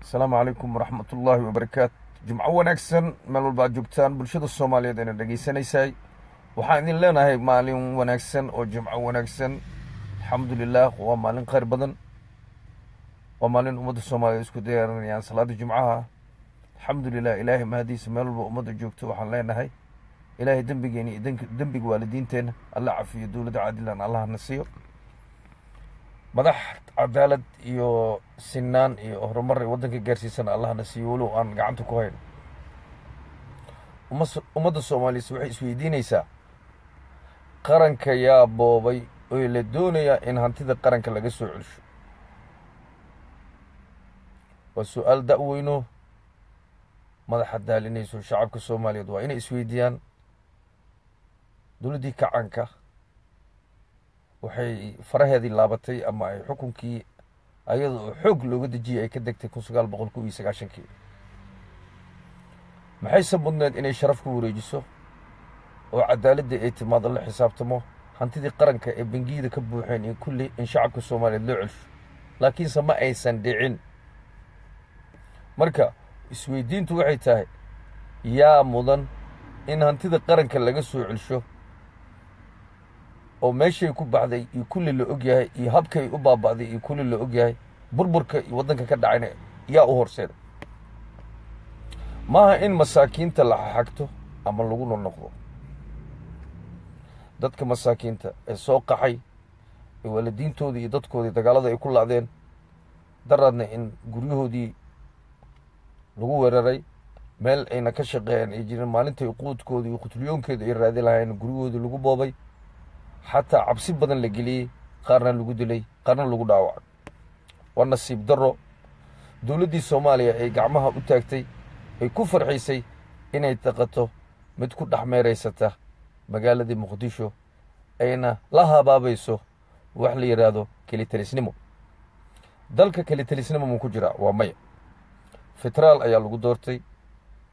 السلام عليكم ورحمة الله وبركاته. جمعة ونكسن ملول بعد جبتان برشاد الصومالية دينا دقيسان يساي وحاين لنا هاي مالين ونكسن أو جمعة ونكسن الحمد لله ومالين خير بدن ومالين أمد الصومالية اسكو دير يعني صلاة الجمعة الحمد لله إلهي ما هدي سمالول بأمد الجوكتو وحان لنا هاي إلهي دنبق يعني دنبق والدين تين الله عافية دولة عادلان الله نسيو madax cadaalad iyo sinaan iyo horumar waddanka gaarsiisan allahna siiyo walow aan gacanta ku hayn ummadda Soomaaliyeed waxay isweydiinaysaa qaranka yaa boobay oo la doonayaa in hantida qaranka laga soo celiyo waa su'aal da'weyno madaxa daalinayso shacabka Soomaaliyeed waa inay isweydiiyaan dowladii kacanka waxay faraheedii laabatay ama ay xukunkii ayadoo xoog looga dajiyay ay ka degtay 1990 maxay sababneed inay sharaf ku wareejiso oo cadaaladda ay timaado la xisaabtamo hantidii qaranka ee bangiyada ka buuxeen in kulli in shacabka Soomaaliyeed loo celiyo laakiin sama aysan dhicin marka isweydiintu waxay tahay yaa mudan in hantida qaranka laga soo celiyo oo meeshay ku baxday iyo kulli la og yahay iyo habkay u baabaaday iyo kulli la og yahay burburka iyo waddanka ka dhacayna yaa u horseeday maaha in masaakiinta la xaqto ama lagu noqdo dadka masaakiinta ee soo qaxay ee waalidiintoodii iyo dadkoodii dagaalada ay ku laadeen daradna in guryahoodii lagu weeraray meel ayna ka shaqeeyeen ay jireen maalintay quudkoodii iyo qutliyoonkooda ay raadi lahayn guryahoodii lagu boobay حتى عبسي بدن لقلي قارنا لقو دلي قارنا لقو داوع والنصيب درو دولدي الصومالية اي قعمها اتاكتي اي كفر حيسي انا يتقطو متكو دحمي ريسته مقالة دي مقدشو اينا لها بابيسو وحلي يرادو كلي تلسنمو دالك كلي تلسنمو مكو جرا ومي فترال ايا لقو دورتي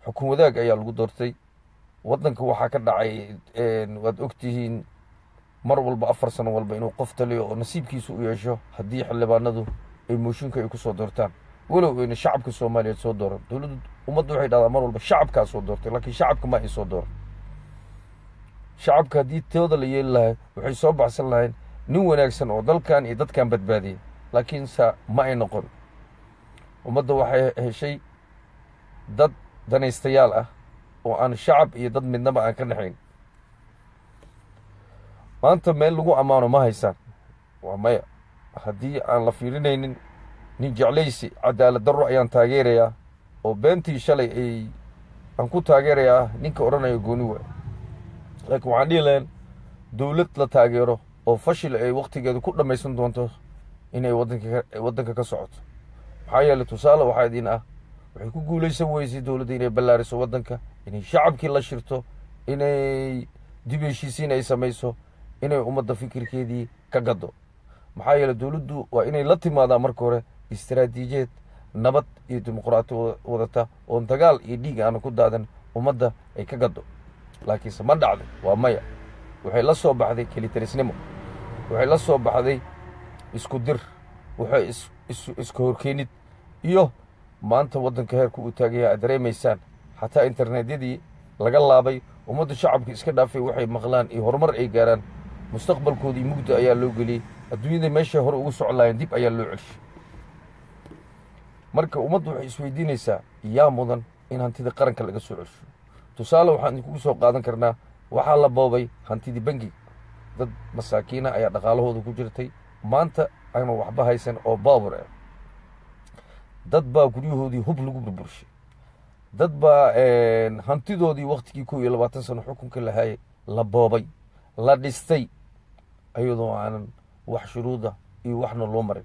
حكومة داك ايا لقو دورتي ودنك وحاكا دعاي واد اكتهين mar walba 4 sano walba inuu qof taliyo oo nasiibkiisu u yeesho hadii xildhibaanadu ay mooshinka ay ku soo doortaan walow in shacabka Soomaaliyeed soo dooran dawladdu ummaddu waxay dhahdaa mar walba shacabka soo doortay laakiin shacabka ma ay soo dooran shacabka hadii tooda la yeelahay waxay soo baxsan lahayn nin wanaagsan oo dalkan iyo dadkan badbaadiyay laakiin ma ay noqon ummaddu waxay heshay dad danaystayaal ah oo aan shacab iyo dad midnaba aan ka dhaxayn maanta meel lagu amaano ma haysan waa maya hadii aan la fiirinaynin nin jeclaysi cadaalad darro ayaan taageerayaa oo beentii shalay ay aan ku taageerayaa ninka oranayo gooni waa laakiin waxaan dhihi lahayn dawlad la taageero oo fashil ay waqtigeeda ku dhamaysan doonto inay waddanka ka socoto maxaa yeelay tusaale waxaa idin ah waxay ku guulaysan weysay dawladda inay ballaariso waddanka inay shacabkii la shirto inay dib heshiisiin ay samayso inay ummadda fikirkeedii ka gado maxaa yeelay dawladdu waa inay la timaadaan marka hore istiraatiijiyad nabad iyo dimuqraati wadata oo dagaal iyo dhiig aan ku daadan ummadda ay ka gado laakiin sama dhacdo waa maya waxay la soo baxday kaliitarisnimo waxay la soo baxday isku dir waxay isku horkeenid iyo maanta waddanka heerku u taagaya dareemaysaan xataa internetyadii laga laabay ummadda shacabka iska dhaafay waxay maqlaan iyo horumar ay gaaraan mustaqbalkoodii mugda ayaa loo geliyay adduunyada meesha hore ugu socolaayeen dib ayaa loo celshay marka ummaddu waxay isweydiinaysaa yaa mudan in hantida qaranka laga soo celsho tusaale waxaan idinku soo qaadan karnaa waxaa la boobay hantidii bangiga dad masaakiina ayaa dhaqaalahooda ku jirtay maanta ayna waxba haysan oo baabur ah dad baa guryahoodii hub lagu burburshay dad baa hantidoodii waqtigii 20 sano xukunka lahaayay la boobay la dhistay ayadoo aanan wax shuruuda iyo waxna loo marin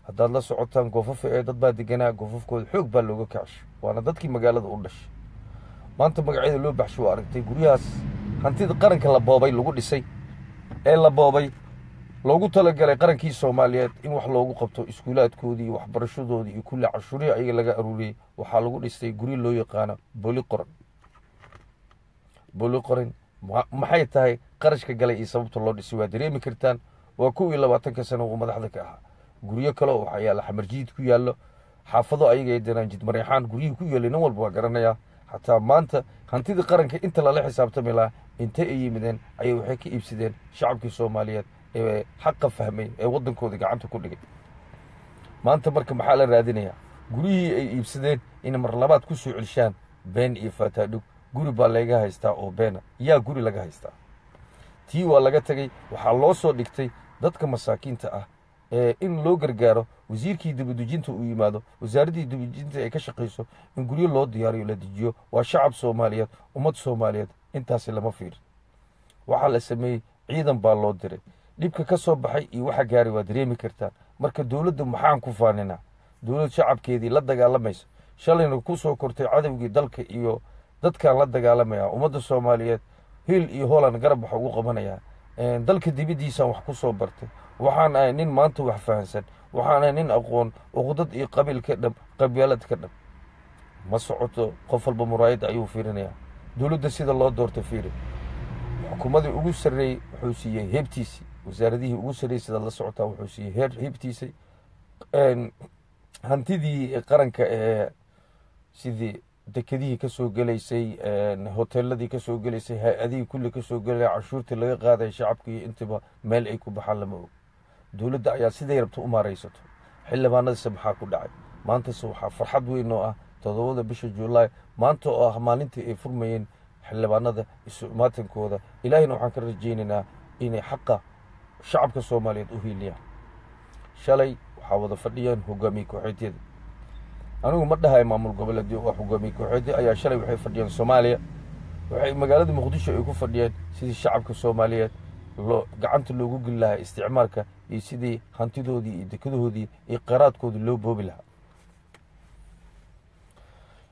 haddaad la socotaan goofafa ee dad baa deganaa goofafkooda xoog baa looga kacshay waana dadkii magaalada u dhashay maanta magacyada loo baxsho waa aragtay guryahaas hantida qaranka la boobay lagu dhisay ee la boobay loogu talagalay qarankii Soomaaliyeed in wax loogu qabto iskuulaadkoodii waxbarashadoodii iyo kulli cashuurihi ayaga laga aruuriyay waxaa lagu dhistay guri loo yaqaan booli qoran maxay tahay qarashka galay iyo sababta loo dhisay waa dareemi kartaan waa 22 sano oo madaxda ka ahaa guryo kale oo waxa yaala xamarjiid ku yaalo xaafado ayaga ay danaan jid mareexaan guryihii ku yeelay nin walba waa garanayaa xataa maanta hantidii qaranka inta lala xisaabtami lahaa intay ay yimideen ayay waxay ka iibsadeen shacabkii soomaaliyeed ee xaqa fahmay ee waddankoodii gacanta ku dhigay maanta marka maxaa la raadinayaa guryihii ay iibsadeen inay mar labaad ku soo celishaan been iyo faataadhug guri baa laga haystaa oo beena yaa guri laga haystaa tii waa laga tegey waxaa loo soo dhigtay dadka masaakiinta ah in loo gargaaro wasiirkii dibadejinta uu yimaado wasaaraddii dibadejinta ay ka shaqayso in guryo loo diyaariyo la dejiyo waa shacab soomaaliyeed ummad soomaaliyeed intaasi lama fiirin waxaa la sameeyey ciidan baa loo diray dhibka ka soo baxay iyo waxa gaaray waa dareemi kartaan marka dowladda maxaan ku faaninaa dowlad shacabkeedii la dagaalamaysa shalayna ku soo kortay cadowgii dalka iyo dadkaan la dagaalamaya ummadda soomaaliyeed hiil iyo hoolan garab waxa ugu qabanayaa dalka dibaddiisaan wax ku soo bartay waxaan ahay nin maanta wax fahansan waxaan ahay nin aqoon uqdad iyo qabiil ka dhab qabyaalad ka dhab ma socoto qof walba muraayadda ayuu fiirinayaa dowladda sida loo doortay fiiri xukuumadii ugu sarreeyey wuxuu siiyey heebtiisii wasaaradihii ugu sarreeyey sidaad la socotaa wuxuu siiyey heebtiisii hantidii qaranka ee sidii dekedihii ka soo gelaysay hoteeladii ka soo gelaysay hay-adihii kulli ka soo gelaya cashuurtii laga qaaday shacabkii intiba meel ay ku baxaan lama og dowladda ayaa siday rabta u maaraysato xildhibaanadiisa maxaa ku dhacay maantase waxaa farxad weyn oo ah 7 bisha Juulaay maanta oo ah maalintii ay furmayeen xildhibaanada isu imaatankooda ilaahayna waxaan ka rajaynaynaa inay xaqa shacabka Soomaaliyeed u hiiliyaan shalay waxaa wada fadhiyeen hogaamiye kooxeedyada anigu ma dhahay maamul goboleedyo oo hogaamiye kooxeedyo ayaa shalay waxay fadhiyeen Soomaaliya waxay magaalada Muqdisho ay ku fadhiyeen sidii shacabka Soomaaliyeed gacanta loogu geli lahaa isticmaalka iyo sidii hantidoodii iyo dekedahoodii iyo qaraadkoodii loo boobi lahaa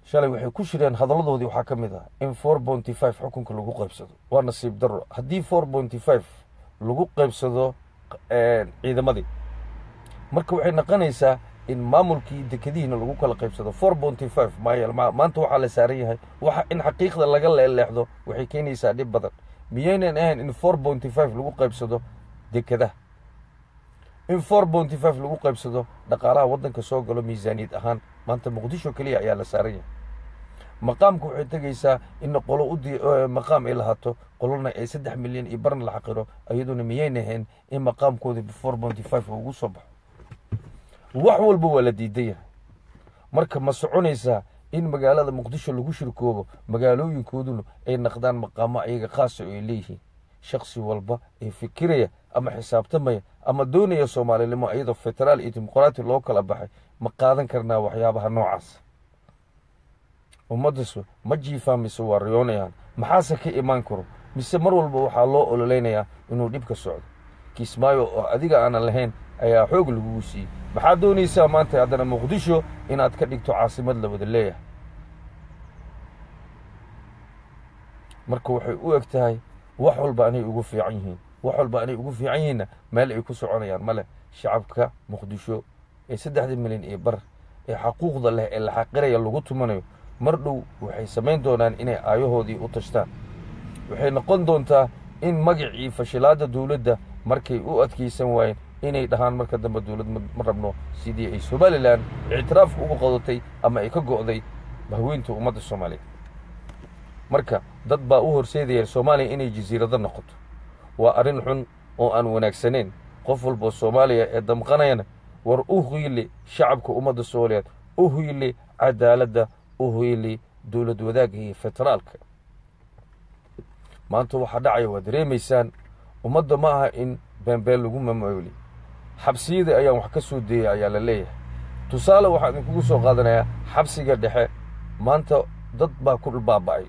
shalay waxay ku shireen hadaladoodii waxaa ka mid ah in 4.5 xukunka lagu qaybsado waa nasiib darro haddii 4.5 lagu qaybsado ciidamadii marka waxay noqonaysaa in maamulkii dekadihiina lagu kala qaybsado 4.5 maanta waxaa la saaran yahay waxa in xaqiiqda laga leexdo waxay keenaysaa dhib badan miyaynan ahayn in 4.5 lagu qaybsado dekadaha in 4.5 lagu qaybsado dhaqaalaha waddanka soo galo miisaaniyad ahaan maanta Muqdisho kaliya ayaa la saaran yahay maqaamku waxay tagaysaa in qolo u maqaam ay lahaato qolona ay 3 milyan iyo barn la xaqiro ayaduna miyaynan ahayn in maqaamkoodii 4.5 ugu soo baxo wax walba waa la diidan yahay marka ma soconaysaa in magaalada Muqdisho lagu shirkoobo magaalooyinkooduna ay naqdaan maqaamo ayaga khaas ah oo ay leeyihiin shakhsi walba ay fikiraya ama xisaabtamaya ama doonaya Soomaalilimo ayadoo federaal iyo dimuqraadi loo kala baxay ma qaadan karnaa waxyaabaha noocaas ummadasu ma jiifaamayso waa riyoonayaan maxaase ka imaan karo mise mar walba waxaa loo ololeynayaa inuu dhibka socdo Kismaayo oo adiga aan lahayn ayaa xoog lagu siiyay maxaa doonaysaa maanta haddana Muqdisho inaad ka dhigto caasimad la wada leeyahay marka waxay u egtahay wax walba anay ugu fiican yihiin wax walba anay ugu fiican yihiin meel ay ku soconayaan male shacabka Muqdisho ee 3 milyan iyo bar ee xuquuqda leh ee la xaqiraya lagu tumanayo mar dhow waxay sameyn doonaan inay aayahoodii u tashtaan waxay noqon doontaa in magacii fashilaada dawladda markay u adkeysan waayeen inay dhahaan marka dambe dawlad ma rabno sidii ay Somaliland ictiraaf ugu qadatay ama ay ka go'day bahweynta ummadda Soomaaliyeed marka dad baa u horseedaya Soomaaliya inay jasiirada noqoto waa arin xun oo aan wanaagsaneyn qof walba Soomaaliya ee damqanayna war u hiili shacabka ummadda Soomaaliyeed u hiili cadaaladda u hiili dawlad wadaagga iyo federaalka maanta waxa dhacay waa dareemaysaan ummadda ma aha in beenbeen lagu maamuli xabsiyada ayaan wax ka soo deeyay ayaa la leeyahay tusaale waxaan kugu soo qaadanayaa xabsiga dhexe maanta dad baa ku baaba'ay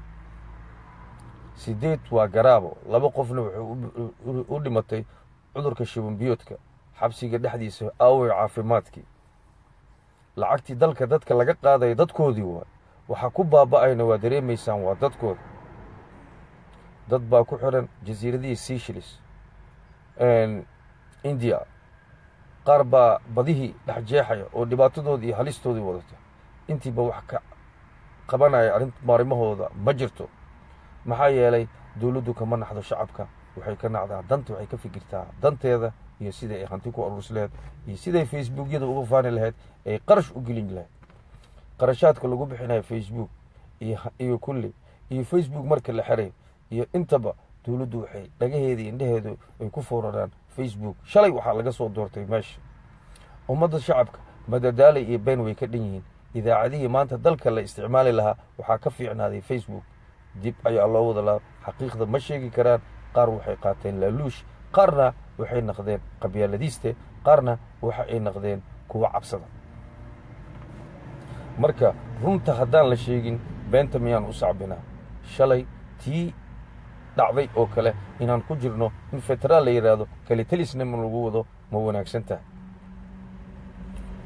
8 waa garaabo 2 qofna wuxuu u dhimatay cudurka shiban biyoodka xabsiga dhexdiisa aaway caafimaadkii lacagtii dalka dadka laga qaaday dadkoodii waxa ku baaba'ayna waa dareemaysaan waa dadkooda dad baa ku xiran jasiiradii Seychelles India qaar baa badihii dhex jeexaya oo dhibaatadoodii iyo halistoodii wadata intiiba wax ka qabanaya arrinta maarimahooda ma jirto maxaa yeelay dawladdu kama naxdo shacabka waxay ka nacdaa danta waxay ka fikirtaa danteeda iyo sida ay hanti ku urursan lahayd iyo sida ay Facebookyada uga faani lahayd ay qarash u gelin lahayd qarashaadka lagu bixinayo Facebook iyo kulli iyo Facebook marka la xiray iyo intaba dawladdu waxay dhagaheedii indhaheedu ay ku fooraraan Facebook. shalay waxaa laga soo doortay meesha ummadda shacabka madadaalo iyo been way ka dhan yihiin. idaacadihii maanta dalka la isticmaali lahaa waxaa ka fiicnaaday Facebook. dib ayaa loo wada lahaa, xaqiiqda ma sheegi karaan. qaar waxay qaateen laaluush, qaarna waxay noqdeen qabyaaladiiste, qaarna waxa ay noqdeen kuwa cabsada. marka runta haddaan la sheegin beenta miyaan u sacbinaa? shalay tii dhacday oo kale inaan ku jirno in federaal la yidhaahdo kalitelisnima lagu wado ma wanaagsan tahay?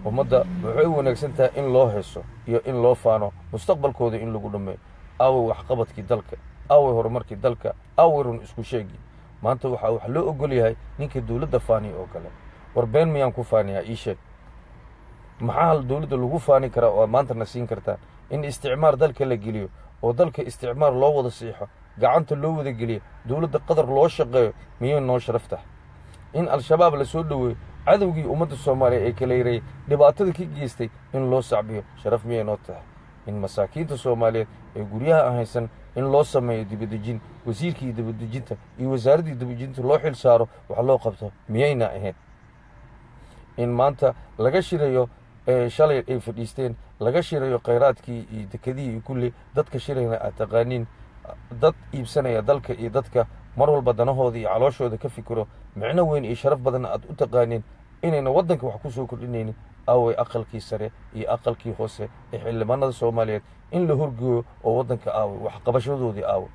ummadda waxay u wanaagsan tahay in loo heeso iyo in loo faano mustaqbalkooda in lagu dhammeeyo. aaway waxqabadkii dalka, aaway horumarkii dalka, aaway run isku sheegi. maanta waxaa wax loo ogol yahay ninka dawladda faaniya oo kale. war been miyaan ku faaniyaa? ii sheeg. maxaa dawladda lagu faani karaa oo maantana siin kartaan? in isticmaar dalka la geliyo oo dalka isticmaar loo wada siixo, gacanta loo wada geliyo, dawladda qadar loo shaqeeyo miyay noo sharaf tahay? in al-shabaab la soo dhoweeyo, cadowgii ummadda soomaaliya ee kala yareeyey, dhibaatada ka geystay in loo sacbiyo sharaf miyay noo tahay? in masaakiinta soomaaliyeed ee guryaha aan haysan in loo sameeyo dibadejin, wasiirkii dibadejinta iyo wasaaraddii dibadejinta loo xil saaro wax loo qabto miyayna ahayn? in maanta laga shirayo shalay ay fadhiisteen, laga shirayo khayraadkii iyo dekadihii iyo kulli dadka shirayna aad taqaaniin, dad iibsanaya dalka iyo dadka mar walba danahooda iyo calooshooda ka fikiro, micno weyn iyo sharaf badanna aad u taqaaniin inayna waddanka wax ku soo kordhinaynin. aaway aqalkii sare iyo aqalkii hoose ee xildhibaanada soomaaliyeed in la horgeeyo oo waddanka aaway waxqabashadoodii aaway?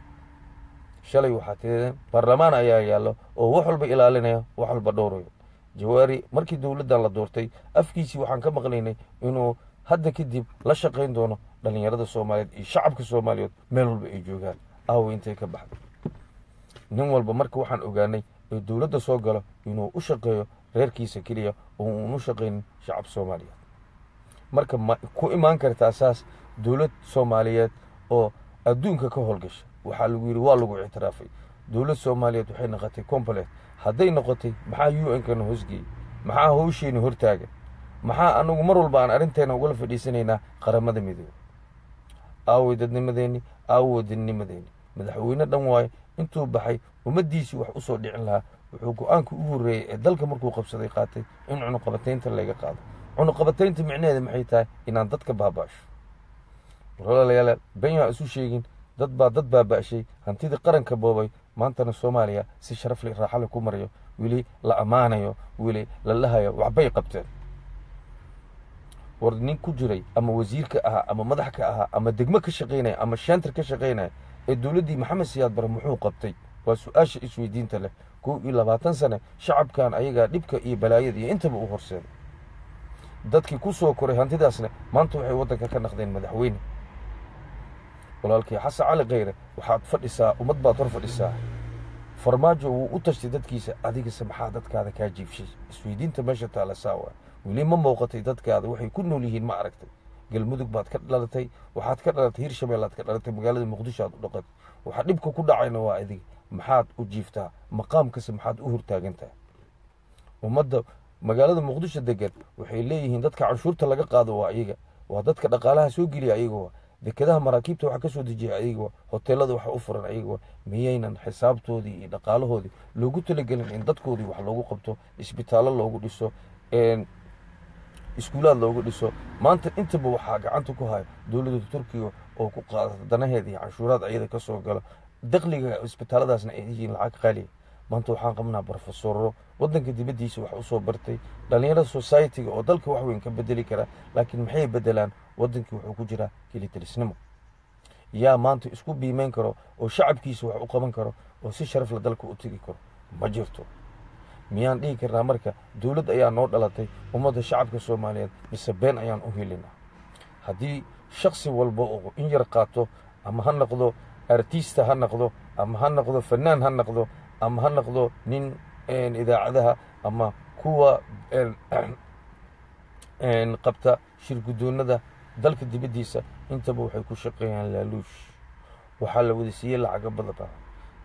shalay waxaa tiradeen baarlamaan ayaa yaallo oo wax walba ilaalinaya, wax walba dhowrayo. jawaari markii dawladdan la doortay afkiisii waxaan ka maqlaynay inuu hadda kadib la shaqayn doono dhallinyarada soomaaliyeed iyo shacabka soomaaliyeed meel walba ay joogaan. aaway intay ka baxday? nin walba marka waxaan ogaanay ee dawladda soo galo inuu u shaqeeyo reerkiisa keliya oo uun u shaqaynin shacab soomaaliyeed. marka ma ku imaan kartaa saas dawlad soomaaliyeed oo adduunka ka howlgasha? waxaa lagu yidhi waa lagu ictiraafay. dawlad soomaaliyeed waxay noqotay complet. hadday noqotay maxaa UN-kana hoosgeeyey? maxaa hawsheeni hortaagan? maxaa anagu mar walba aan arrinteena ugala fadhiisanaynaa qaramada midoobey? aaway dadnimadeenni, aaway wadanimadeenni. madaxweyne dhan waayo intuu baxay ummaddiisii wax u soo dhicin lahaa wuxuu go-aanka u horreeyey ee dalka markuu qabsaday qaatay in cunuqabataynta laga qaado. cunuqabataynta micnaheeda maxay tahay? inaan dadka baaba'sho. walaalayaal been yaa isu sheegin, dad baa dad baaba'shay, hantidii qaranka boobay. maantana soomaaliya si sharaf leh raaxo leh ku marayo, weli la ammaanayo, weli la lahayo waxbay qabteen. war nin ku jiray ama wasiirka ahaa ama madax ka ahaa ama degmo ka shaqaynaya ama shantar ka shaqaynaya ee dawladdii maxamed siyaad bare muxuu qabtay? waa su-aasha isweydiinta leh. 21 sane shacabkan ayagaa dhibka iyo balaayada iyo intaba u horseeday. dadkii ku soo koray hantidaasna maanta waxay waddanka ka naqdeen madaxweyne. walaalkii xasan cali khayre waxaad fadhisaa, ummad baad hor fadhisaa. farmaajo wuu u tashtay dadkiisa, adigase maxaa dadkaada kaa jiibshay? isweydiinta meesha taala saawa. weli ma muuqatay dadkaada waxay ku nool yihiin? ma aragtay? galmudug baad ka dhalatay, waxaad ka dhalatay hirshabeellaad ka dhalatay, magaalada muqdisho aad u dhaqatay. waxaa dhibka ku dhacayna waa adiga. maxaad u jiiftaa? maqaamkase maxaad u hortaagan tahay? ummadda magaalada muqdisho degan waxay leeyihiin dadka canshuurta laga qaado waa iyaga, waa dadka dhaqaalaha soo geliya ayaga, waa dekadaha maraakiibta waxa ka soo dejiya ayaga, waa hoteelada waxa u furan ayaga, waa miyaynan xisaabtoodii iyo dhaqaalahoodii loogu talagelin in dadkoodii wax loogu qabto, isbitaallo loogu dhiso, iskuulaad loogu dhiso? maanta intaba waxaa gacanta ku haya dawladda turkiga oo ku qaadata danaheeda iyo canshuuraad ayada ka soo galo. dakhliga isbitaalladaasna ay yihiin lacag qaaliya. maanta waxaan qabnaa brofesoro waddanka dibaddiisa wax u soo bartay, dhallinyarada society-ga oo dalka wax weyn ka bedeli kara, laakiin maxay bedelaan? waddankii wuxuu ku jiraa kelitalisnimo. yaa maanta isku biimeyn karo oo shacabkiisa wax u qaban karo oo si sharaf la dalka u tegi karo? ma jirto. miyaan dhihi karnaa marka dawlad ayaa noo dhalatay ummadda shacabka soomaaliyeed, mise been ayaan u helinaa? haddii shaksi walba oo in yar qaato, ama ha noqdo artista ha noqdo, ama ha noqdo fanaan ha noqdo, ama ha noqdo nin idaacadaha ama kuwa qabta shirgudoonada dalka dibaddiisa, intaba waxay ku shaqeeyaan laaluush. waxaa la wada siiyey lacaga badan.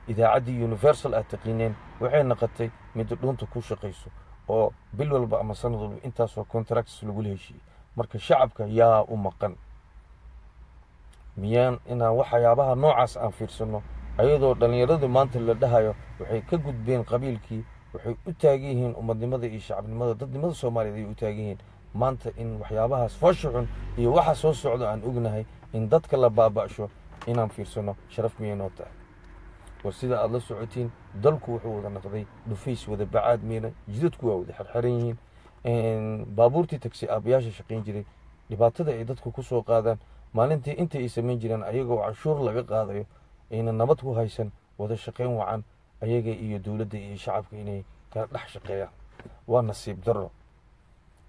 idaacaddii universal aad taqiineen waxay noqotay mid dhuunta ku shaqayso oo bil walba ama sanad walba intaasoo contracts lagula heshiiyey. marka shacabka yaa u maqan? miyaan inaan waxyaabaha noocaas aan fiirsano ayadoo dhallinyaradu maanta la dhahayo waxay ka gudbeen qabiilkii waxay u taagan yihiin ummadnimada iyo shacabnimada dadnimada soomaaliyeed ayay u taagan yihiin maanta in waxyaabahaas foosha xun iyo waxa soo socda aan ognahay in dadka la baaba'sho inaan fiirsano sharaf miyay noo tahay war sida aad la socotiin dalku wuxuu wada noqday dhufays wada bacaad miina jidadku waa wada xirxiran yihiin baabuurtii tagsi aabayaasha shaqayn jiray dhibaatada ay dadku ku soo qaadaan maalintii inta ay samayn jireen ayagoo canshuur laga qaadayo ayna nabad ku haysan wada shaqayn wacan ayaga iyo dowladda iyo shacabka inay kala dhex shaqeeyaan waa nasiib darro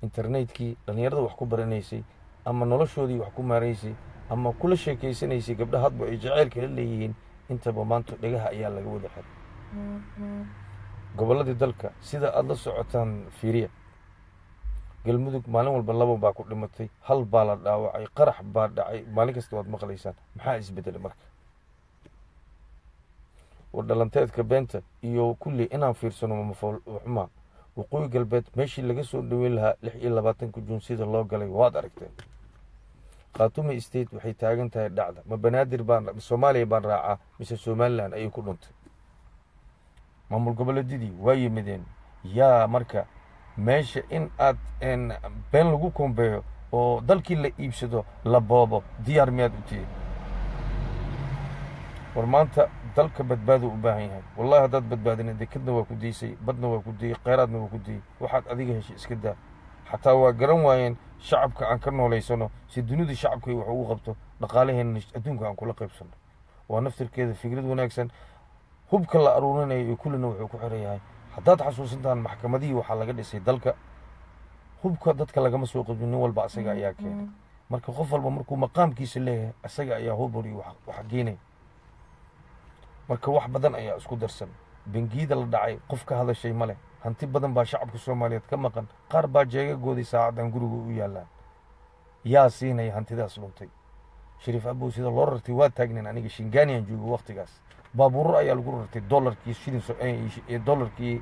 internetkii dhallinyarada wax ku baranaysay ama noloshoodii wax ku maaraysay ama kula sheekaysanaysay gabdha hadba ay jaceylka la leeyihiin intaba maanta dhegaha ayaa laga wada xiray gobolladii dalka sida aada la socotaan fiiriya galmudug maalin walba laba baa ku dhimatay hal baa la dhaawacay qarax baa dhacay maalin kasta waad maqlaysaan maxaa isbedelay marka war dhalanteedka beenta iyo kulli inaan fiirsano mafaxuma waqooyi galbeed meeshii laga soo dhaweyn lahaa 26 juun sida loo galay waad aragteen khaatume state waxay taagan tahay dhacda ma banaadir baan soomaaliya baan raacaa mise somaliland ayay ku dhuntay maamul goboleedyadii waa yimideen yaa marka meesha in aad been lagu kombeeyo oo dalkii la iibsado la boobo diyaar miyaad u tihiin war maanta dalka badbaado u baahan yahay wallahi haddaad badbaadina dekadna waa ku daysay badna waa ku dayey kheyraadna waa ku dayey waxaad adiga heshay iska daa xataa waa garan waayeen shacabka aan ka noolaysano si dunida shacabkay wax ugu qabto dhaqaalaheenna adduunka aan kula qaybsano waa naftirkeeda fikrad wanaagsan hubka la aruurinayo iyo kullina wuxuu ku xiran yahay haddaad xasuusantaan maxkamadihii waxaa laga dhisay dalka hubka dadka lagama soo qabin nin walba asaga ayaa keenay marka qof walba markuu maqaamkiisa leeyahay asaga ayaa hubur iyo wax geenay marka wax badan ayaa isku darsan bangiyada la dhacay qof ka hadashay male hanti badan baa shacabka soomaaliyeed ka maqan qaar baa jeegagoodii saacadan guriga u yaalaan yaa siinaya hantidaas luntay shariif abow sida loo rartay waa taagneen aniga shingaaniyan joogo waqtigaas baabuuro ayaa lagu rartay dollarkii shilin dollarkii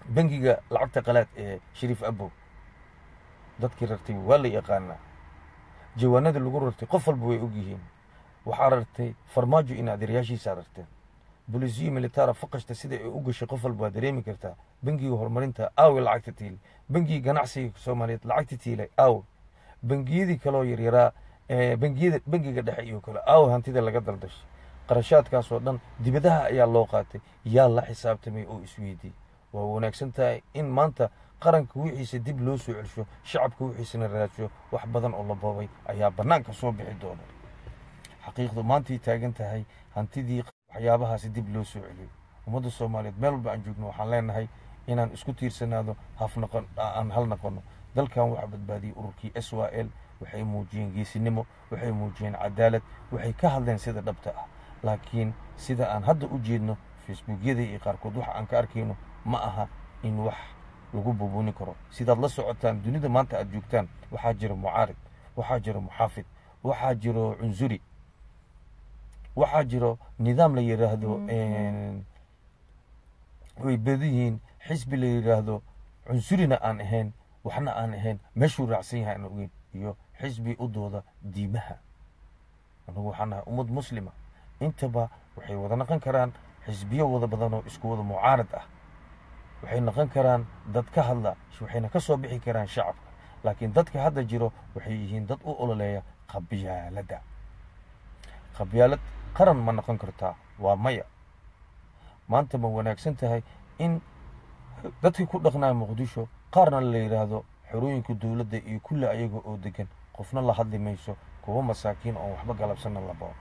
bangiga lacagta qalaad ee shariif abow dadkii rartay waa la yaqaanaa jawaanada lagu rartay qof walba way og yihiin waxaa rartay farmaajo in adeeryaashiisa rarteen بوليسية ميليتارا فقشت سيدة أوجش قفل بادريمي كرتا بنجي وهرمرينتا أو لعقت تيل بنجي جناحسي سوماليت لعقت تيلي أو بنجي ذي كلو يريرا بنجي قد حيو كلا أو هانتي ذا لقدر دش قرشات كاس ودن دي بدها يا لوقاتي يا الله حساب تمي أو إسويدي وهناك سنتا إن ما أنت قرن كويحي سديب لوسو علشو شعب كويحي سنراتشو وحبذن الله بابي أيها برنامج صوب حدون حقيقة ما أنتي تاجنتها هي هانتي ذي waxyaabahaasi dib loo soo celiyo ummadda soomaaliyeed meel walba aan joogno waxaan leenahay inaan isku tiirsanaado aan hal noqono dalkan waxaa badbaadiyey ururkii SYL waxay muujiyeen geesinimo waxay muujiyeen cadaalad waxay ka hadleen sida dhabta ah laakiin sida aan hadda u jeedno facebookyada iyo qaarkood waxa aan ka arkayno ma aha in wax lagu bubuuni karo sidaad la socotaan dunida maanta aad joogtaan waxaa jira mucaarid waxaa jira muxaafid waxaa jiro cunsuri waxaa jiro nidaam la yiraahdo way badiyiin xisbi la yiraahdo cunsurina aan ahayn waxna aan ahayn meeshuu raacsan yahay aan ogeyn iyo xisbi u dooda diimaha anagu waxaan nahay ummad muslima intaba waxay wada noqon karaan xisbiyo wada badan oo isku wada mucaarad ah waxay noqon karaan dad ka hadla waxayna ka soo bixi karaan shacabka laakiin dadka hadda jiro waxay yihiin dad u ololeeya qabyaalada qabyaalad qaran ma noqon kartaa waa maya maanta ma wanaagsan tahay in dadkii ku dhaqnaa muqdisho qaarna la yiraahdo xorooyinka dawladda iyo kulli ayaga oo degan qofna la hadli mayso kuwa masaakiin oo waxba galabsana la baro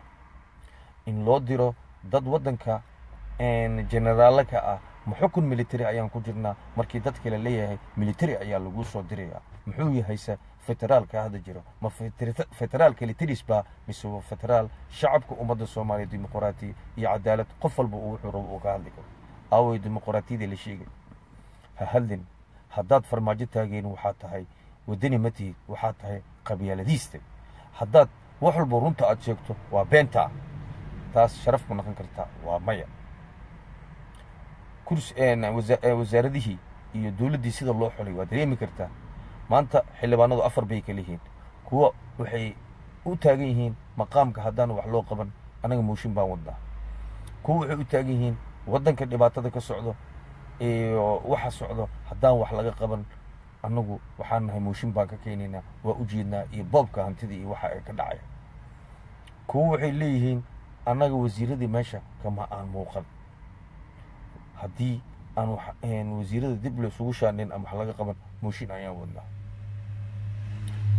in loo diro dad wadanka generaalka ah ma xukun military ayaan ku jirnaa markii dadka la leeyahay military ayaa lagu soo dirayaa muxuu yahay federaalka hadda jiro ma federaalka litirisba mise federaal shacabka ummadda Soomaaliyeed dimuqraadi iyo cadaalad qof walba uu wuxuu rabo ka hadli karo away dimuqraadiyada la sheegay ha hadlin haddaad farmaajo taageen waxaa tahay wadani matid waxaa tahay qabyaaladiista haddaad wax walba runta aad sheegto waa beenta taas sharaf ma noqon kartaa waa maya kurs wasaaradihii iyo dawladdii sida loo xulay waa dareemi kartaa maanta xildhibaanadu afar bay kala yihiin kuwa waxay u taagan yihiin maqaamka haddaan wax loo qaban anaga mooshin baan wadnaa. kuwa waxay u taagan yihiin waddanka dhibaatada ka socdo iyo waxa socdo haddaan wax laga qaban annagu waxaan nahay mooshin baan ka keenaynaa, waa u jeednaa iyo boobka hantida iyo waxa ay ka dhacaya. kuwa waxay leeyihiin annaga wasiiradii meesha kama aan muuqan, haddii aan wasiirada dib laysugu shaanin ama wax laga qaban mooshin ayaan wadnaa.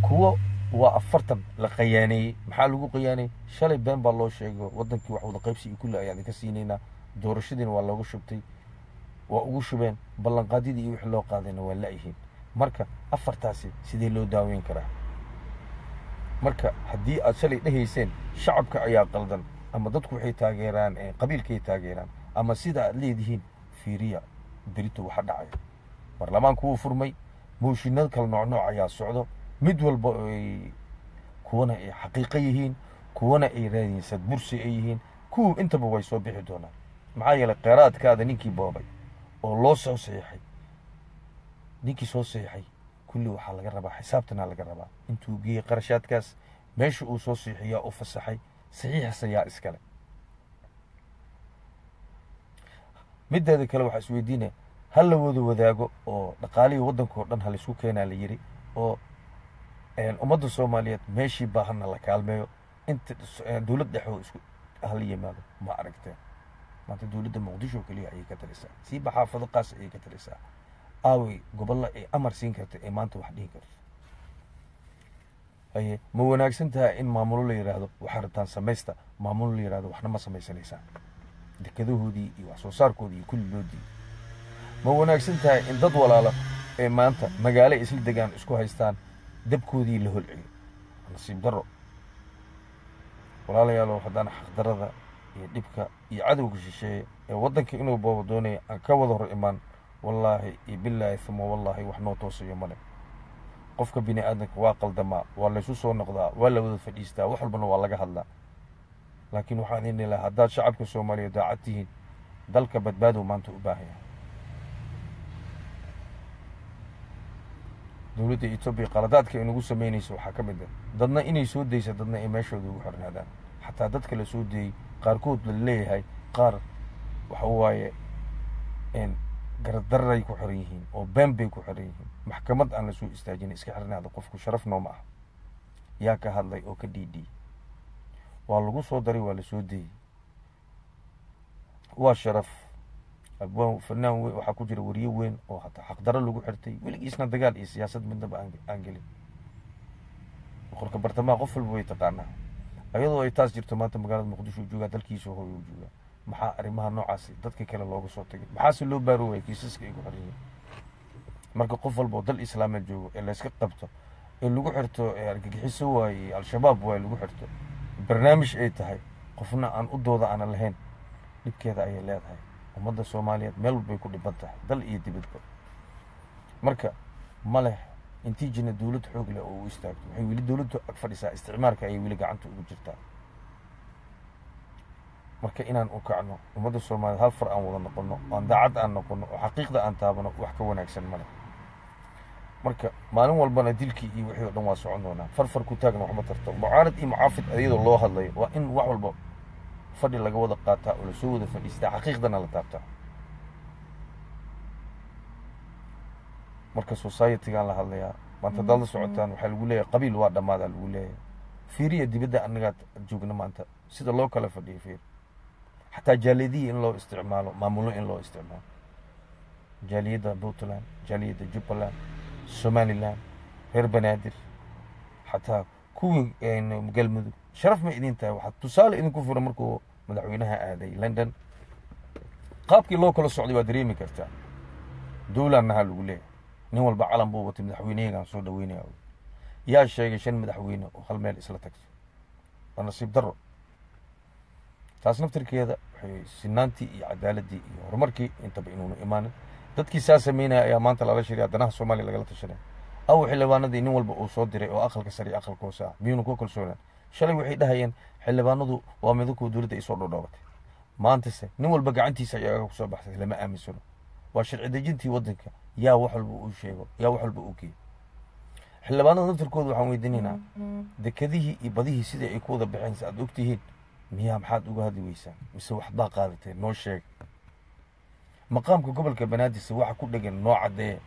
kuwa waa 40 la qiyaaneeyey. maxaa lagu qiyaaneeyey? shalay been baa loo sheego waddankii wax wada qaybsi iyo kulli ayaan ka siinaynaa, doorashadiina waa looga shubtay, waa ugu shubeen, ballanqaadyadii iyo wixii loo qaadayna waa la'yihiin. marka 4taasi sidee loo daaweyn karaa? marka haddii aad shalay dhahayseen shacabka ayaa qaldan ama dadku waxay taageeraan qabiilkay taageeraan ama sida aad leedihiin, fiiriya berito waxa dhacaya. baarlamaanku wuu furmay, mooshinada kala nooc ayaa socdo, mid walba kuwana ay xaqiiqo yihiin, kuwana ay raadiyeen sadbursi ay yihiin, kuwa intaba way soo bixi doonaan. maxaa yeelay qeyraadkaada ninkii boobay oo loo soo saxiixay, ninkii soo saxiixay kulli waxaa laga rabaa, xisaabtana laga rabaa intuu geeyey qarashaadkaas, meesha uu soo saxiixiyaa u fasaxay, saxiixas ayaa iskale. mideeda kale waxaa isweydiinaya, hal la wada wadaago oo dhaqaalihii waddanka oo dhan halaysku keenaa la yiri, oo ummadda Soomaaliyeed meeshii baahana la kaalmeeyo, inta dawlad dhexe isku hal yimaado. ma aragteen maanta dawladda Muqdisho kaliya ayay ka talisaa, siiba xaafado qaas ayay ka talisaa. aaway gobolla ay amar siin karta ee maanta wax dhihi karto? haye ma wanaagsan tahay in maamulo la yiraahdo waxa rabtaan samaysta, maamulo la yiraahdo waxna ma samaysanaysaa, dekadahoodii iyo wax soo saarkoodii iyo kulli loo diiday? ma wanaagsan tahay in dad walaalo ee maanta magaalo isla degaan isku haystaan dabkoodii la holciyo? nasiib darro. walaalayaal haddaan xaqdarada iyo dhibka iyo cadowga shisheeye ee waddanka inuu boobo doonaya aan ka wada hor imaan, wallaahi iyo billaahi thumma wallaahi wax noo toosayo male. qofka bini aadamka waa qaldamaa, waa laysu soo noqdaa, waa la wada fadhiistaa, wax walbana waa laga hadlaa. laakiin waxaan idin leeyahay, haddaad shacabka Soomaaliyeed daacad tihiin, dalka badbaado maanta u baahan yahay. dawladda Itoobiya qaladaadka ay nagu samaynayso waxaa ka mid ah dadna inay soo daysa, dadna ay meeshooda ugu xirnaadaan. xataa dadka la soo deeyey qaarkood la leeyahay qaar waxa waaye gardaray ku xiran yihiin oo been bay ku xiran yihiin. maxkamad aan la soo istaajin iska xirnaada qofku sharaf nooma ah. yaa ka hadlay oo ka dhiidhiyey, waa lagu soo daray, waa la soo deeyey, waa sharaf. abwaan fanaan weyn waxaa ku jira wariye weyn oo hataa xaqdaro lagu xirtay, weligiisna dagaal iyo siyaasad midnaba aan gelin. boqorka bartamaha qof walba way taqaanaa. ayadoo ay taas jirto maanta magaalada Muqdisho joogaa, dalkiisa hooyo u joogaa. maxaa arrimaha noocaasi dadka kale looga soo tagay? maxaase loo baari waayay kiisaska ay ku xiran yihiin? marka qof walba oo dal islaameed joogo ee la iska qabto ee lagu xirto argagixiso waaye al-shabaab waaye lagu xirto, barnaamij ay tahay, qofna aan u dooda aan lahayn, dhibkeeda ayay leedahay. ummadda Soomaaliyeed meel walbay ku dhiban tahay, dal iyo dibadba. marka ma leh intii jina dawlad xoog leh oo u istaagto. waxay weli dawladdu ag fadhisaa, isticmaalka ayay weli gacanta ugu jirtaa. marka inaan u kacno ummadda Soomaaliyeed hal far aan wada noqono, aan daacad aan noqono, oo xaqiiqda aan taabano, wax ka wanaagsan ma leh. marka maalin walbana dilkii iyo wixii oo dhan waa socon doonaa. farfar ku taagna wax ma tarto. mucaarad iyo mucaafid iyadoo loo hadlayo waa in wax walba fadhi laga wada qaataa oo lasoo wada fadhiistaa, xaqiiqdana la taabtaa. marka society-gaan la hadlayaa maanta dad la socotaan waxaa lagu leeyahay qabiil waa dhammaadaa lagu leeyahay. fiiriya dibadda annagaa joogna maanta sida loo kala fadhiyo. fiir xataa jaaliyadihii in loo isticmaalo, maamulo in loo isticmaalo. jaaliyadda Puntland, jaaliyadda Jubbaland, Somaliland, reer Banaadir, xataa kuwii galmudug. sharaf ma idin tahay? waxaad tusaale idinku furan markuu madaxweynaha aaday London, qaabkii loo kala socday waa dareemi kartaa. dowladnaha lagu leeyahay, nin walba calan buu watay, madaxweynayagan soo dhaweynaya. yaa sheegay 5 madaxweyne oo hal meel isla tagto? waa nasiib darro. taas naftirkeeda waxay sinaantii iyo cadaaladii iyo horumarkii intaba inuuna imaanin. dadkii saa sameynaya ayaa maanta lala shiray danaha Soomaaliya lagala tashanay. aw xildhibaanadii nin walba uu soo diray oo aqalka sare aqalka hoose ah miyuuna ku kalsoonaan? shalay waxay dhahayeen xildhibaanadu waa midku dawladda ay soo dhoodhoobtay. maantase nin walba gacantiisa ayaa ku soo baxsay, lama aaminsano. waa sharci dejintii waddanka. yaa wax walba uu sheego, yaa wax walba uu geeyo. xildhibaanada naftirkooda waxaan weydiinaynaa dekadihii iyo badihii sidai ay ku wada baxeen si aad ogtihiin miyaa maxaad uga hadli weysaan mise waxbaa qaadateen noo sheeg maqaamka gobolka banaadir waxa ku dhegan noo caddeeya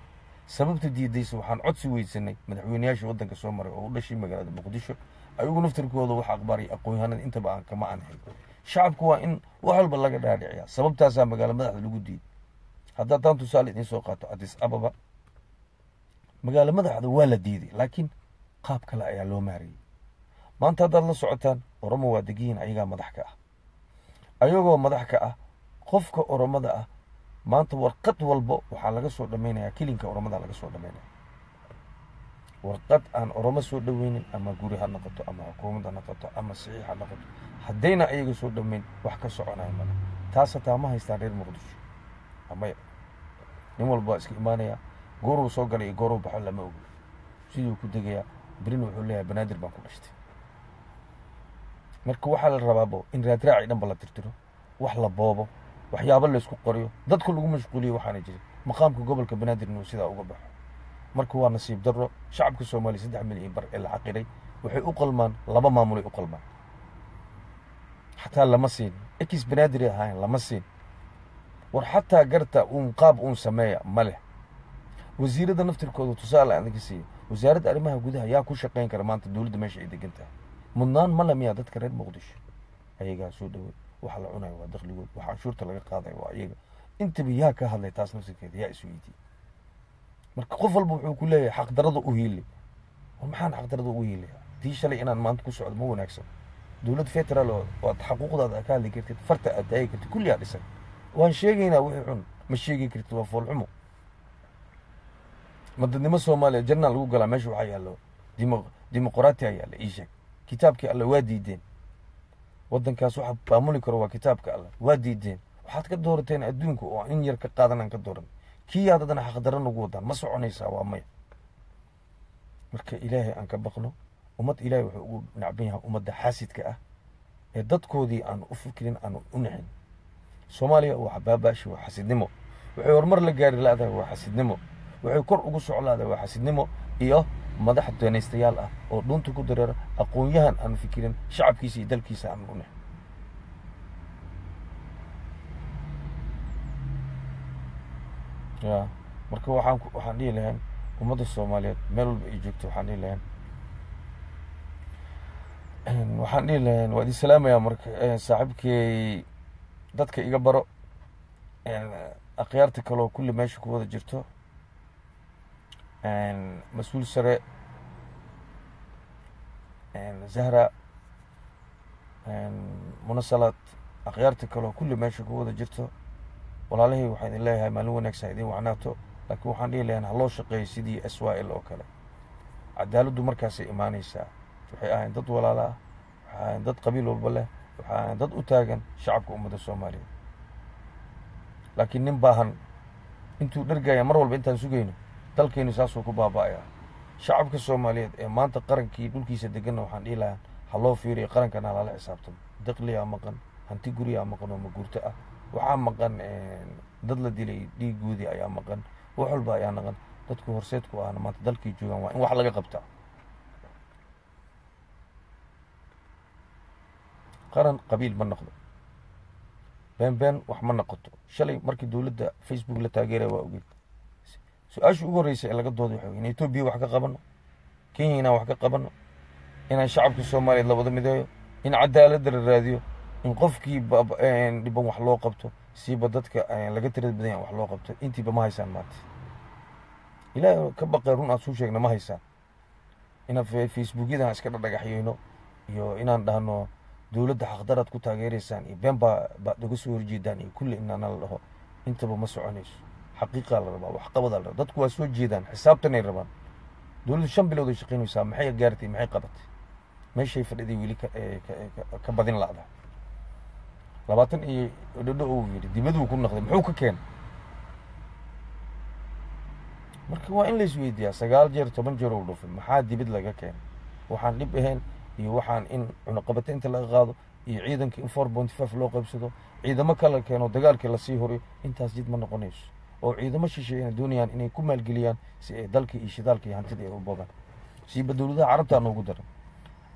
sababta diidaysa waxaan codsi weysanay madaxweynayaasha waddanka soo maray oo u dhashay magaalada muqdisho ayagu naftirkooda wax aqbaray aqoon-yahanada intaba aan kama anhay shacabku waa in wax walba laga dhaadhiciyaa sababtaasaa magaalo madaxda lagu diiday haddaa taan tusaale idiin soo qaato addis ababa magaalo madaxda waa la diiday laakiin qaab kale ayaa loo maariyey maanta haddaad la socotaan oromo waa degiyiin ayagaa madax ka ah ayagoo madax ka ah qofka oromada ah maanta warqad walbo waxaa laga soo dhammaynayaa kilinka oromada laga soo dhammaynaya warqad aan oromo soo dhaweynin ama guri ha noqoto ama xukuumad ha noqoto ama saxiix ha noqoto haddayna ayaga soo dhammayn wax ka soconaya male taas hataa ma haystaan reer muqdisho amaya nin walba waa iska imaanaya gooruu soo galay iyo gooruu baxo lama ogo siduu ku degayaa berina wuxuu leeyahay banaadir baan ku dhashtay marka waxaa la rabaabo in raadraaci dhanba la tirtiro wax la boobo waxyaabo laysku qoriyo dadku lagu mashquuliyo waxaana jirin maqaamka gobolka banaadir inuu sidaa uga baxo marka waa nasiib darro shacabka soomaaliya 3 milyan bar ee la xaqiray waxay u qalmaan laba maamulay u qalmaan xataa lama siin ekis banaadir ahayn lama siin war xataa garta qaab sameeya ma leh wasiirada naftirkooda tusaale aan ka siiyay wasaaradda arrimaha gudaha yaa ku shaqeyn kara maanta dawladda meesha ay degan tahay mudnaan ma lamiya dadka reer muqdisho ayagaa soo dhawey waxa la cunayo waa dakhligood waxa canshuurta laga qaadayo waa iyaga intaba yaa ka hadlay taas naftirkeeda yaa isweydiiyey marka qof walba wuxuu ku leeyahay xaqdarada u hiili maxaan xaqdarada ugu hiilaya tii shalay inaan maanta ku socdo ma wanaagsan dawlad federaal oo xaquuqdaada ka hadli kartid farta aad taagi kartid kulliyaa dhisan waan sheegaynaa wixii xun ma sheegi kartid waa foolxumo madadnimo soomaaliya jannaal lagu galaa meesha waxaa yaallo dimuqraati ayaa la ii sheeg kitaabkii alle waa diideen waddankaas waxa maamuli karo waa kitaabka alle waa diideen waxaad ka doorateen adduunka oo in yar ka qaadanaan ka dooran kii aad haddana xaqdarro nagu wadaan ma soconaysaa waa maya marka ilaahay aan ka baqno ummad ilaahay wuxuu ugu nacban yahay ummadda xaasidka ah ee dadkoodii aan u fikirin aan u nixin soomaaliya waa baabaashi waa xasidnimo waxay horumar la gaari laadahay waa xasidnimo waxay kor ugu soclaadahay waa xasidnimo iyo madax doonaystayaal ah oo dhunta ku dareera aqoon-yahan aan fikirin shacabkiisa iyo dalkiisa aan u nixin ya marka waxaan dhihi lahayn ummadda soomaaliyeed meel walba ay joogto waxaan dhihi lahayn waa idin salaamayaa marka saaxiibkay dadka iga baro akhyaarta kaloo kulli meesha ku wada jirto mas-uul sare zahra munasalaad akhyaarta kaloo kulli meesha ku wada jirto walaalahey waxaan idin leeyahay maalin wanaagsan idin wacnaato laakiin waxaan dhihi lahayn ha loo shaqeeyo sidii SYL oo kale cadaaladdu markaasay imaanaysaa waxay ahayn dad walaala ah waxay ahayn dad qabiil walba leh waxay ahayn dad u taagan shacabka ummadda soomaaliyeed laakiin nin baahan intuu dhergaya mar walba intaan sugayno dalkaynu saasuu ku baaba'ayaa shacabka soomaaliyeed ee maanta qarankii dhulkiisa deganna waxaan dhihi lahaa ha loo fiiriyo qarankana ha lala xisaabtamo dakhliyaa maqan hanti guriyaa maqan oo maguurto ah waxaa maqan dad la dilay dhiigoodii ayaa maqan wax walba ayaa naqan dadku horseedku ahna maanta dalkii joogaan waa in wax laga qabtaa qaran qabiil ma noqdo been wax ma noqoto shalay markii dawladda Facebook la taageeray waa ogeyd su-aasha ugu horreysay ee laga dooday waxa in Itoobiya wax ka qabano Kenya inaan wax ka qabano inaan shacabka Soomaaliyeed la wada mideeyo in cadaalad la raadiyo in qofkii dhiban wax loo qabto siiba dadka laga tirada badan wax loo qabto intiiba ma haysaan maanta ilaahay ka baqay run aad soo sheegna ma haysaan inaan Facebookyada iska dhagaxyeyno iyo inaan dhahno dawladda xaqdarad ku taageeraysaan iyo been baa uga soo horjeedaan iyo kulli inaan la dhaho intaba ma soconayso xaqiiqa la rabaa wax qabad la rabaa dadku waa soo jeedaan xisaabtan ay rabaan dawladdu 5 bilood ay shaqeynaysaa maxay gaartay maxay qabatay meeshay fadhiday wili ka badin laada 20 iyo dhadho uu yiri dibaduu ku noqday muxuu ka keenay marka waa in la isweydiiyaa 9 jeer 10 jeer uu dhufay maxaa dibad laga keenay waxaan dhib ahayn iyo waxaan in cunaqabataynta laga qaado iyo ciidanka in 4.5 loo qaybsado ciidamo kala keeno dagaalkii la sii horiyo intaas jid ma noqonayso oo ciidamo shisheeyana doonayaan inay ku maalgeliyaan si ay dalka iyo shidaalka iyo hantida ay u boobaan siiba dowladaha carabta noogu daran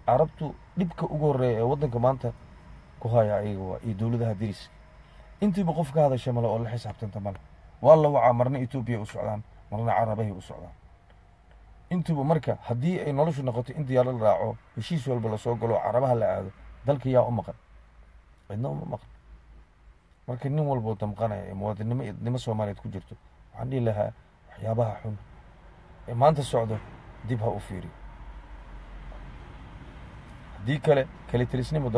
carabtu dhibka ugu horreeya ee waddanka maanta ku haya ayaga waa iyo dowladaha deriska intiiba qof ka hadasha male oo la xisaabtanta male waa la wacaa marna etoobiya u socdaan marna carabahay u socdaan intuba marka haddii ay noloshu noqoto in diyaaro la raaco heshiis walba lasoo galo carabaha la aado dalka yaa u maqan cidna uma maqan marka nin walboo damqanaya ee muwaadinimo iyo dadnimo soomaaliyeed ku jirto waxaan dhihi lahaa waxyaabaha xun ee maanta socdo dib ha u fiiriyo haddii kale tirisnimo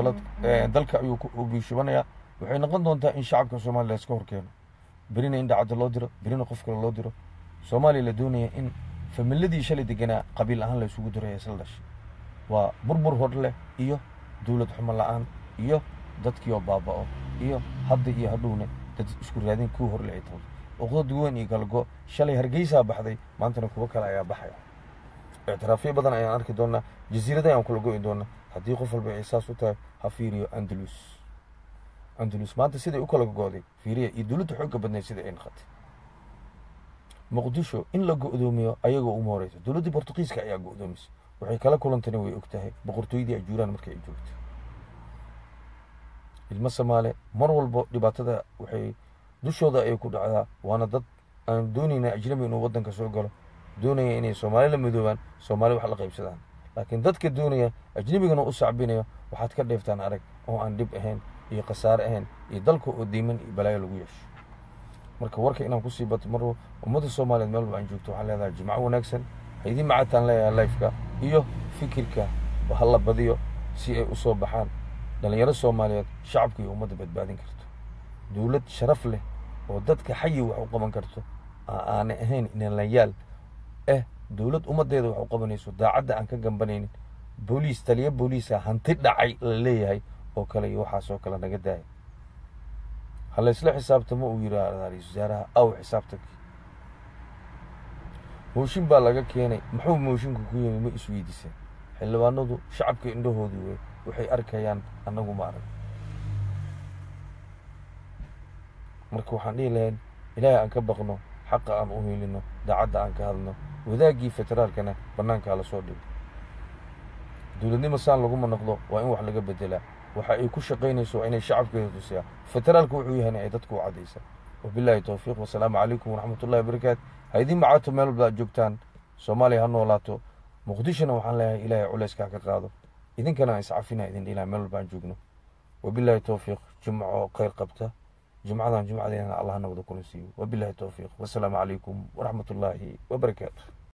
dalka ayuu u biishubanayaa waxay noqon doontaa in shacabka soomaaliya iska horkeeno berina in dhacdo loo diro berina qof kale loo diro soomaaliya la doonaya in familadii shalay deganaa qabiil ahaan la isugu diray isla dhashay waa burbur hor leh iyo dowlad xumo la-aan iyo dadkii oo baaba'o iyo hadda iyo hadhowne dad isku raadin kuwa hor leh tahay uqdad weyn iyo galgo shalay hargeysaa baxday maantana kuwa kale ayaa baxaya ictiraafyo badan ayaan arki doonaa jasiirada ayaan kula go'i doonaa haddii qof walba ay saas u tahay ha fiiriyo andalus maanta siday u kala go'day fiiriya iyo dowladda xoogga badneed sida ay noqotay muqdisho in la go'doomiyo ayagoo uma horeysa dowladdii bortuqiiska ayaa go'doomisay waxay kala kulantana way og tahay boqortooyadii ajuuraan markay ay joogtay ilmo soomaale mar walbo dhibaatada waxay dushooda ay ku dhacdaa waana dad aan doonayna ajnabi inuu waddanka soo galo doonaya inay soomaali la midoobaan soomaali wax la qaybsadaan laakiin dadka doonaya ajnabigana u sacbinayo waxaad ka dheeftaan arag oo aan dhib ahayn iyo khasaare ahayn iyo dalka oo diiman iyo balaayo lagu yeesho marka warka inaan kusii bato mar ummadda soomaaliyeed meel walba aan joogto waxaan leedahay jimco wanaagsan haydii macataan leeyahay lifeka iyo fikirka hala badiyo si ay u soo baxaan dhalinyaro soomaaliyeed shacabka iyo ummadda badbaadin karto dowlad sharaf leh oo dadka xayi wax u qaban karto aanay ahayn inalayaal dowlad ummaddeeda wax u qabanayso daacadda aan ka gambanaynin booliis taliya booliisa hanti dhacay la leeyahay oo kale iyo waxaas oo kale naga daaya hala isla xisaabtamo uu yidhi ra-iisul wasaaraha aw xisaabtankii mooshin baa laga keenay muxuu mooshinka ku yimi ma isweydiiseen xildhibaanadu shacabka indhahoodii wey waxay arkayaan annagu ma arag marka waxaan dhihi lahayn ilaahay aan ka baqno xaqa aan u helino daacadda aan ka hadno wadaaggii federaalkana bannaankaa la soo dhigo dowladnimo saan laguma noqdo waa in wax laga bedelaa waxa ay ku shaqaynayso inay shacabkeeda tusiyaa federaalku wuxuu yahayna ay dadku u caddaysa wabilaahi towfiiq wasalaamu calaykum waraxmatullahi wabarakaatu ha idiin macaato meel walba aad joogtaan soomaaliya ha noolaato muqdishona waxaan leeyahay ilaahay culeyskaa ka qaado idinkana aan iscafina idin dhiilaa meel walba aan joogno wabilaahi towfiiq jumco khayr qabta jumcadan jumcadeena allah nabada kuna siiyo wabilaahi towfiiq wasalaamu calaykum waraxmatullaahi wabarakaatu